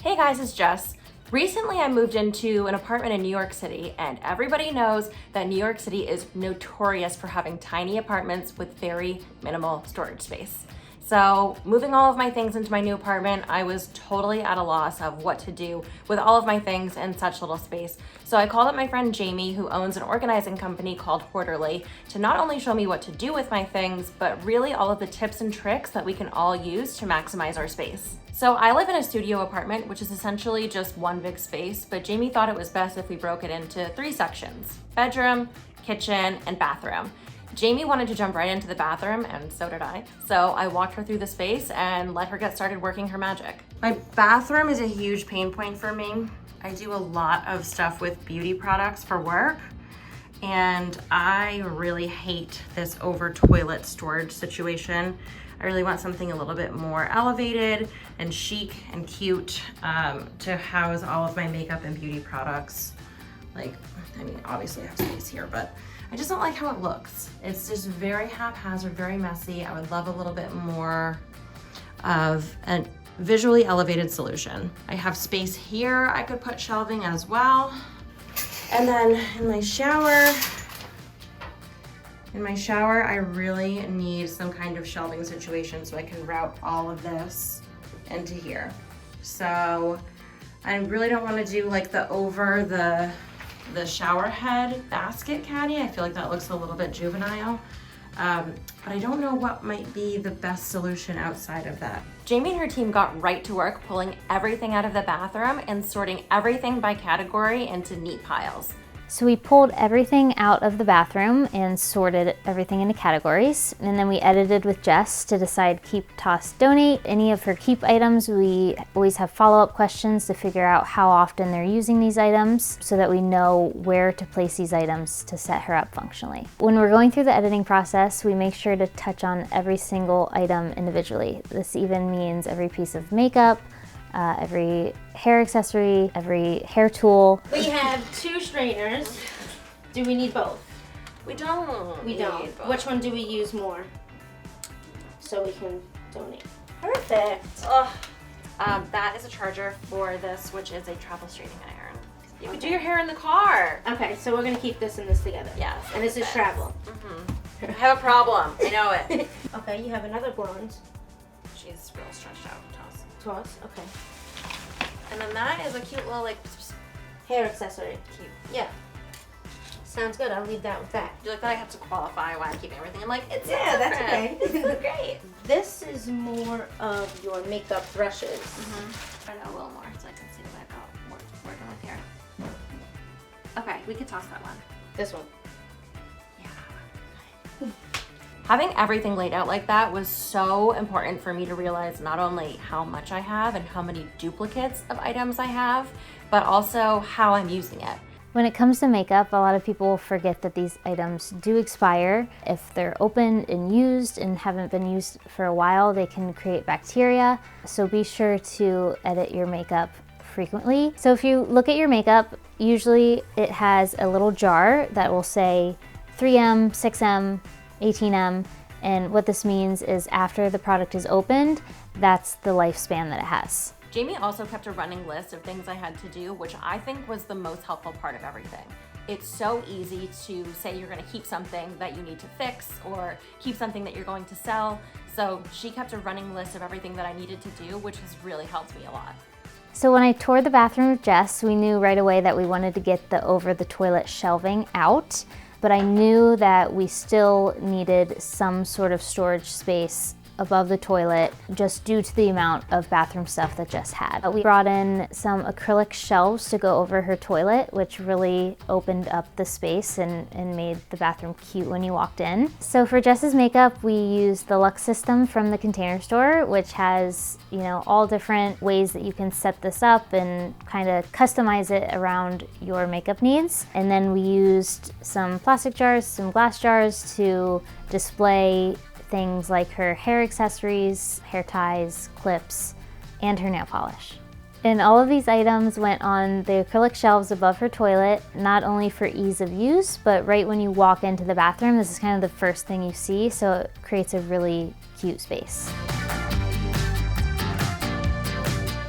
Hey guys, it's Jess. Recently I moved into an apartment in New York City, and everybody knows that New York City is notorious for having tiny apartments with very minimal storage space. So moving all of my things into my new apartment, I was totally at a loss of what to do with all of my things in such little space. So I called up my friend Jamie, who owns an organizing company called Horderlys, to not only show me what to do with my things, but really all of the tips and tricks that we can all use to maximize our space. So I live in a studio apartment, which is essentially just one big space, but Jamie thought it was best if we broke it into 3 sections: bedroom, kitchen, and bathroom. Jamie wanted to jump right into the bathroom, and so did I. So I walked her through the space and let her get started working her magic. My bathroom is a huge pain point for me. I do a lot of stuff with beauty products for work, and I really hate this over toilet storage situation. I really want something a little bit more elevated and chic and cute to house all of my makeup and beauty products. Obviously I have space here, but I just don't like how it looks. It's just very haphazard, very messy. I would love a little bit more of a visually elevated solution. I have space here. I could put shelving as well. And then in my shower, I really need some kind of shelving situation so I can route all of this into here. So I really don't want to do like the over the shower head basket caddy. I feel like that looks a little bit juvenile. But I don't know what might be the best solution outside of that. Jamie and her team got right to work pulling everything out of the bathroom and sorting everything by category into neat piles. So we pulled everything out of the bathroom and sorted everything into categories. And then we edited with Jess to decide keep, toss, donate. Any of her keep items, we always have follow-up questions to figure out how often they're using these items so that we know where to place these items to set her up functionally. When we're going through the editing process, we make sure to touch on every single item individually. This even means every piece of makeup, every hair accessory, every hair tool. We have 2 strainers. Do we need both? We don't. We don't. Which one do we use more? So we can donate. Perfect. That is a charger for this, which is a travel straightening iron. You can do your hair in the car. Okay, so we're gonna keep this and this together. Yes. And this is travel. I have a problem. I know it. Okay, you have another blonde. She's real stretched out. Toss. Okay. And then that is a cute little Hair accessory. cute. Yeah. Sounds good. I'll leave that with that. Do you like that I have to qualify why I'm keeping everything? I'm like, it's Yeah, that's different. okay. This is great. This is more of your makeup brushes. I know a little more so I can see what I've got working with here. Okay, we could toss that one. This one. Yeah. Having everything laid out like that was so important for me to realize not only how much I have and how many duplicates of items I have, but also how I'm using it. When it comes to makeup, a lot of people forget that these items do expire. If they're open and used and haven't been used for a while, they can create bacteria. So be sure to edit your makeup frequently. So if you look at your makeup, usually it has a little jar that will say 3M, 6M, 18M, and what this means is after the product is opened, that's the lifespan that it has. Jamie also kept a running list of things I had to do, which I think was the most helpful part of everything. It's so easy to say you're gonna keep something that you need to fix or keep something that you're going to sell. So she kept a running list of everything that I needed to do, which has really helped me a lot. So when I toured the bathroom with Jess, we knew right away that we wanted to get the over the toilet shelving out, but I knew that we still needed some sort of storage space above the toilet just due to the amount of bathroom stuff that Jess had. We brought in some acrylic shelves to go over her toilet, which really opened up the space and made the bathroom cute when you walked in. So for Jess's makeup, we used the Luxe system from the Container Store, which has, all different ways that you can set this up and kind of customize it around your makeup needs. And then we used some plastic jars, some glass jars to display things like her hair accessories, hair ties, clips, and her nail polish. And all of these items went on the acrylic shelves above her toilet, not only for ease of use, but right when you walk into the bathroom, this is kind of the first thing you see, so it creates a really cute space.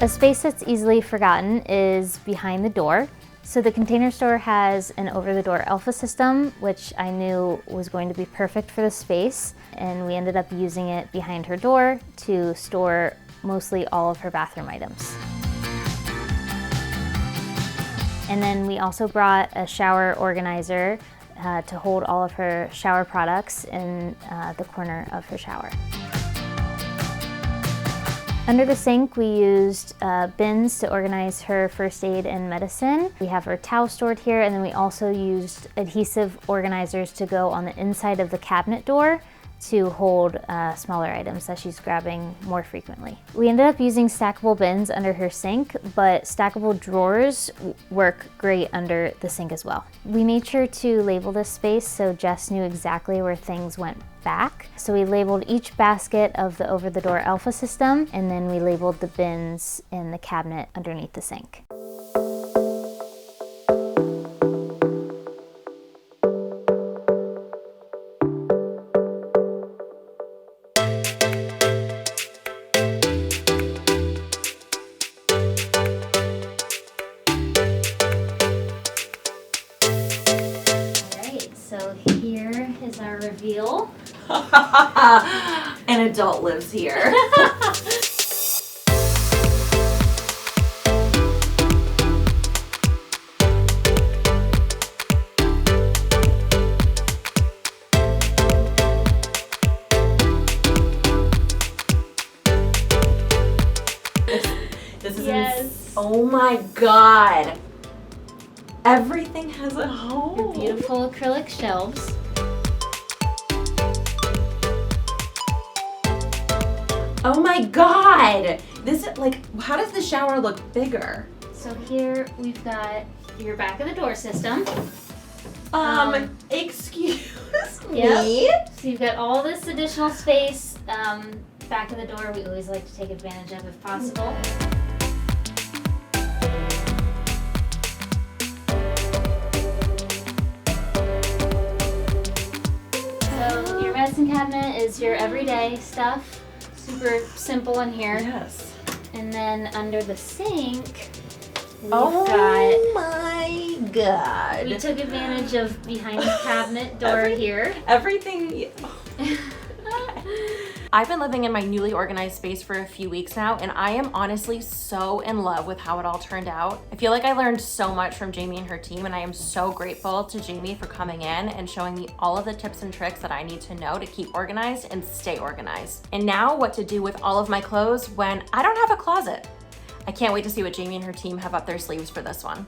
A space that's easily forgotten is behind the door. So the Container Store has an over-the-door alpha system, which I knew was going to be perfect for the space, and we ended up using it behind her door to store mostly all of her bathroom items. And then we also brought a shower organizer to hold all of her shower products in the corner of her shower. Under the sink, we used bins to organize her first aid and medicine. We have her towel stored here, and then we also used adhesive organizers to go on the inside of the cabinet door to hold smaller items that she's grabbing more frequently. We ended up using stackable bins under her sink, but stackable drawers work great under the sink as well. We made sure to label this space so Jess knew exactly where things went back. So we labeled each basket of the over-the-door alpha system, and then we labeled the bins in the cabinet underneath the sink. So here is our reveal. An adult lives here. This is Yes. Oh my God. Everything has a home. Beautiful acrylic shelves. Oh my God. This is like, how does the shower look bigger? So here we've got your back of the door system. Excuse Yep. me? So you've got all this additional space. Back of the door we always like to take advantage of if possible. So your medicine cabinet is your everyday stuff. Super simple in here. Yes. And then under the sink, we've my God. we took advantage of behind the cabinet door here. Everything. I've been living in my newly organized space for a few weeks now, and I am honestly so in love with how it all turned out. I feel like I learned so much from Jamie and her team, and I am so grateful to Jamie for coming in and showing me all of the tips and tricks that I need to know to keep organized and stay organized. And now what to do with all of my clothes when I don't have a closet. I can't wait to see what Jamie and her team have up their sleeves for this one.